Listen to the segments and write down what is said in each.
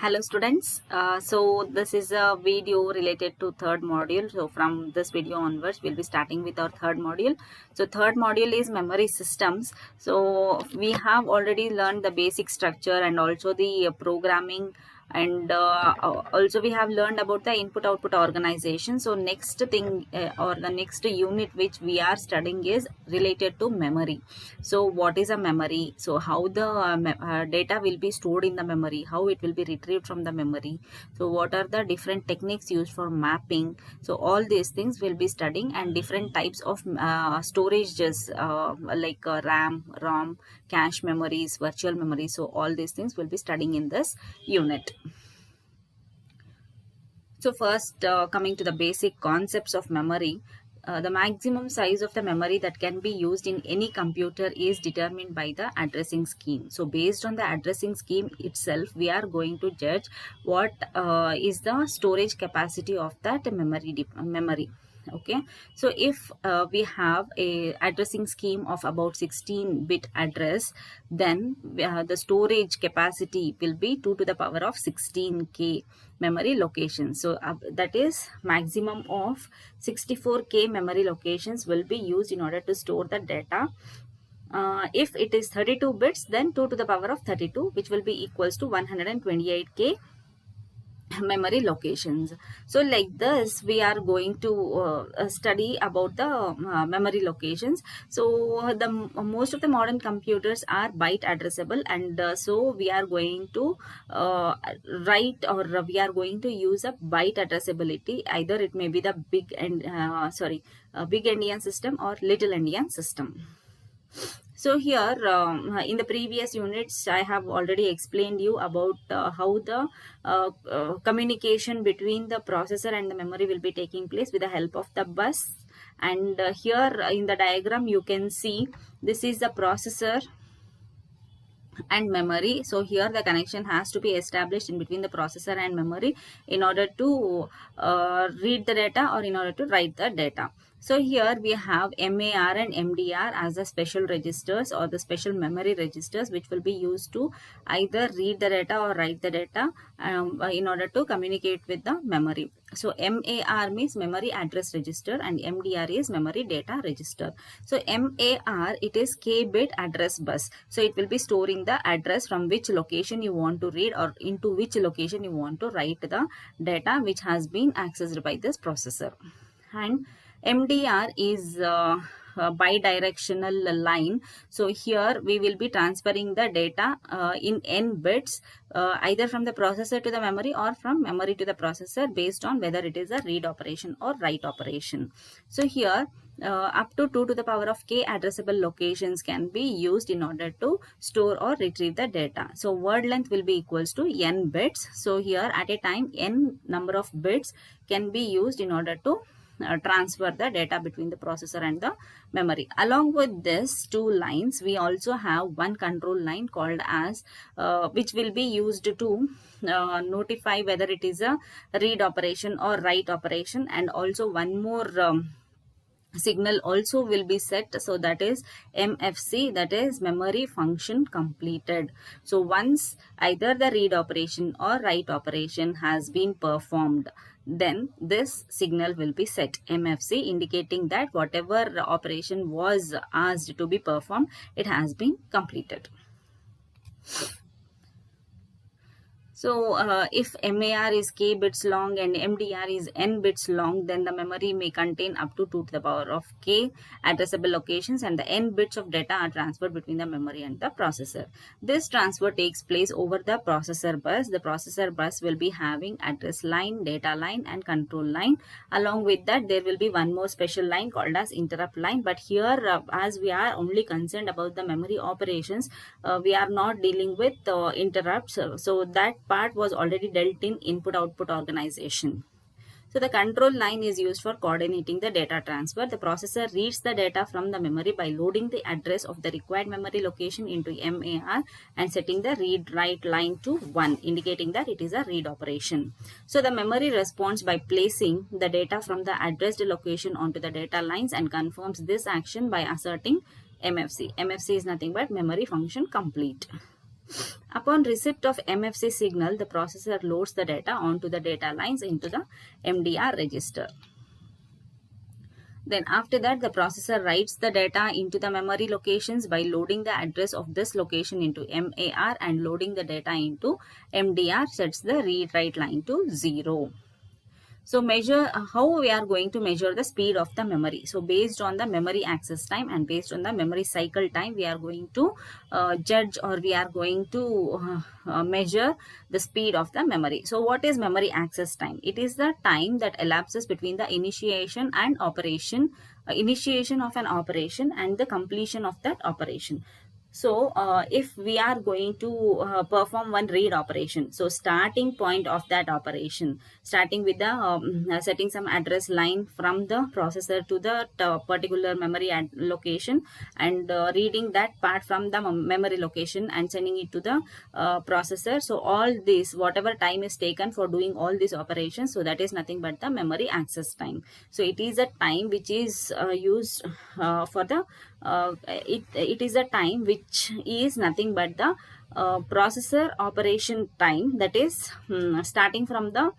Hello students, so this is a video related to third module. So from this video onwards we'll be starting with our third module. So third module is memory systems. So we have already learned the basic structure and also the programming, and also we have learned about the input output organization. So next thing or the next unit which we are studying is related to memory. So what is a memory? So how the data will be stored in the memory, how it will be retrieved from the memory. So what are the different techniques used for mapping? So all these things we'll be studying, and different types of storages like RAM, ROM, cache memories, virtual memory. So all these things we'll be studying in this unit. So first, coming to the basic concepts of memory, the maximum size of the memory that can be used in any computer is determined by the addressing scheme. So based on the addressing scheme itself, we are going to judge what is the storage capacity of that memory. Okay, so if we have a addressing scheme of about 16-bit address, then the storage capacity will be 2 to the power of 16k memory locations. So that is maximum of 64k memory locations will be used in order to store the data. If it is 32 bits, then 2 to the power of 32, which will be equals to 128k memory locations. So like this we are going to study about the memory locations. So the most of the modern computers are byte addressable, and so we are going to write, or we are going to use a byte addressability. Either it may be the big big endian system or little endian system. So here in the previous units I have already explained you about how the communication between the processor and the memory will be taking place with the help of the bus. And here in the diagram you can see this is the processor and memory. So here the connection has to be established in between the processor and memory in order to read the data or in order to write the data. So here we have MAR and MDR as the special registers or the special memory registers, which will be used to either read the data or write the data in order to communicate with the memory. So MAR means memory address register and MDR is memory data register. So MAR, it is k-bit address bus. So it will be storing the address from which location you want to read or into which location you want to write the data which has been accessed by this processor. And MDR is bidirectional line. So here we will be transferring the data in n bits either from the processor to the memory or from memory to the processor based on whether it is a read operation or write operation. So here up to 2 to the power of k addressable locations can be used in order to store or retrieve the data. So word length will be equals to n bits. So here at a time n number of bits can be used in order to transfer the data between the processor and the memory. Along with this two lines, we also have one control line called as which will be used to notify whether it is a read operation or write operation, and also one more signal also will be set. So that is MFC, that is memory function completed. So once either the read operation or write operation has been performed, then this signal will be set, MFC, indicating that whatever operation was asked to be performed, it has been completed. So if MAR is k bits long and MDR is n bits long, then the memory may contain up to 2 to the power of k addressable locations, and the n bits of data are transferred between the memory and the processor. This transfer takes place over the processor bus. The processor bus will be having address line, data line and control line. Along with that, there will be one more special line called as interrupt line. But here as we are only concerned about the memory operations, we are not dealing with interrupts. So that part was already dealt in input output organization. So the control line is used for coordinating the data transfer. The processor reads the data from the memory by loading the address of the required memory location into MAR and setting the read write line to 1, indicating that it is a read operation. So the memory responds by placing the data from the addressed location onto the data lines and confirms this action by asserting MFC. MFC is nothing but memory function complete. Upon receipt of MFC signal, the processor loads the data onto the data lines into the MDR register. Then after that, the processor writes the data into the memory locations by loading the address of this location into MAR and loading the data into MDR sets the read-write line to 0. So measure how we are going to measure the speed of the memory. So based on the memory access time and based on the memory cycle time, we are going to judge, or we are going to measure the speed of the memory. So what is memory access time? It is the time that elapses between the initiation and operation, initiation of an operation and the completion of that operation. So if we are going to perform one read operation, so starting point of that operation, starting with the setting some address line from the processor to the particular memory location, and reading that part from the memory location and sending it to the processor. So all this, whatever time is taken for doing all these operations, so that is nothing but the memory access time. So it is a time which is used for the it is a time which is nothing but the processor operation time, that is starting from the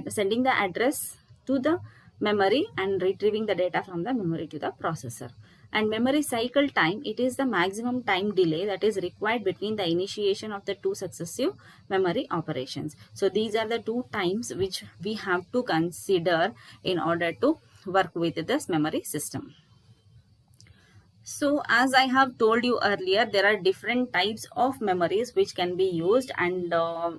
sending the address to the memory and retrieving the data from the memory to the processor. And memory cycle time, it is the maximum time delay that is required between the initiation of the two successive memory operations. So these are the two times which we have to consider in order to work with this memory system. So as I have told you earlier, there are different types of memories which can be used, and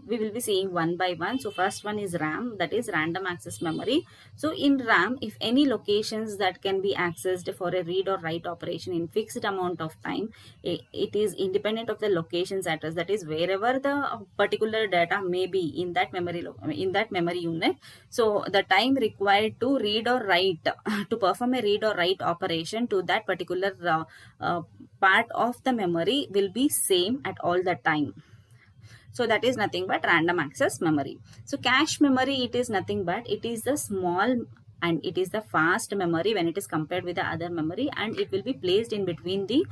we will be seeing one by one. So first one is RAM, that is random access memory. So in RAM, if any locations that can be accessed for a read or write operation in fixed amount of time, it is independent of the location's address, that is wherever the particular data may be in that memory unit. So the time required to read or write to perform a read or write operation to that particular part of the memory will be same at all the time. So that is nothing but random access memory. So cache memory, it is nothing but it is the small and it is the fast memory when it is compared with the other memory, and it will be placed in between the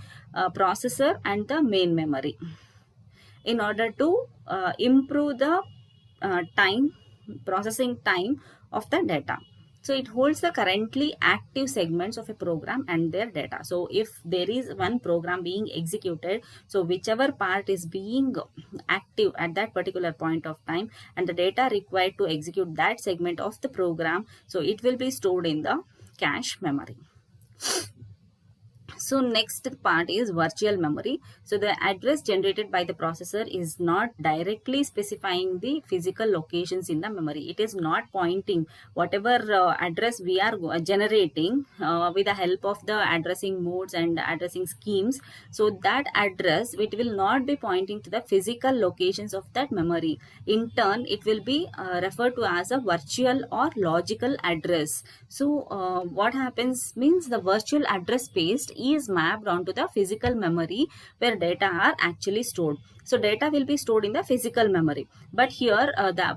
processor and the main memory in order to improve the processing time of the data. So it holds the currently active segments of a program and their data. So if there is one program being executed, so whichever part is being active at that particular point of time and the data required to execute that segment of the program, so it will be stored in the cache memory. So next part is virtual memory. So the address generated by the processor is not directly specifying the physical locations in the memory. It is not pointing whatever address we are generating with the help of the addressing modes and addressing schemes. So that address, it will not be pointing to the physical locations of that memory. In turn, it will be referred to as a virtual or logical address. So what happens means the virtual address space is mapped onto the physical memory where data are actually stored. So data will be stored in the physical memory, but here the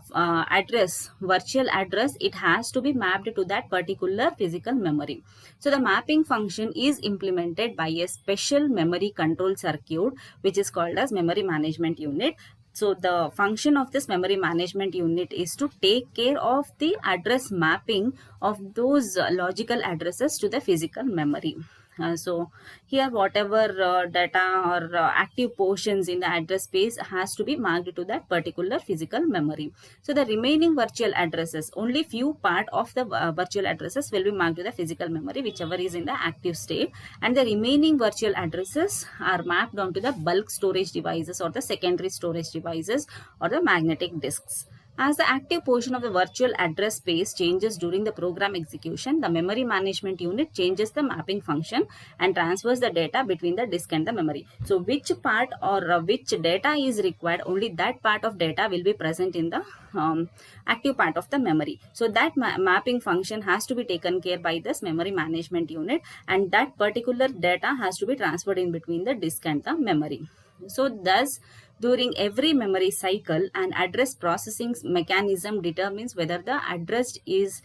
virtual address, it has to be mapped to that particular physical memory. So the mapping function is implemented by a special memory control circuit which is called as memory management unit. So the function of this memory management unit is to take care of the address mapping of those logical addresses to the physical memory. So here whatever data or active portions in the address space has to be marked to that particular physical memory. So the remaining virtual addresses, only few part of the virtual addresses will be marked to the physical memory, whichever is in the active state, and the remaining virtual addresses are mapped onto the bulk storage devices or the secondary storage devices or the magnetic disks. As the active portion of the virtual address space changes during the program execution, the memory management unit changes the mapping function and transfers the data between the disk and the memory. So which part or which data is required, only that part of data will be present in the active part of the memory. So that mapping function has to be taken care by this memory management unit, and that particular data has to be transferred in between the disk and the memory. So thus, during every memory cycle, an address processing mechanism determines whether the addressed is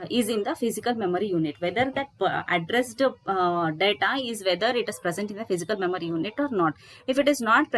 is in the physical memory unit, whether that addressed data is whether it is present in the physical memory unit or not. If it is not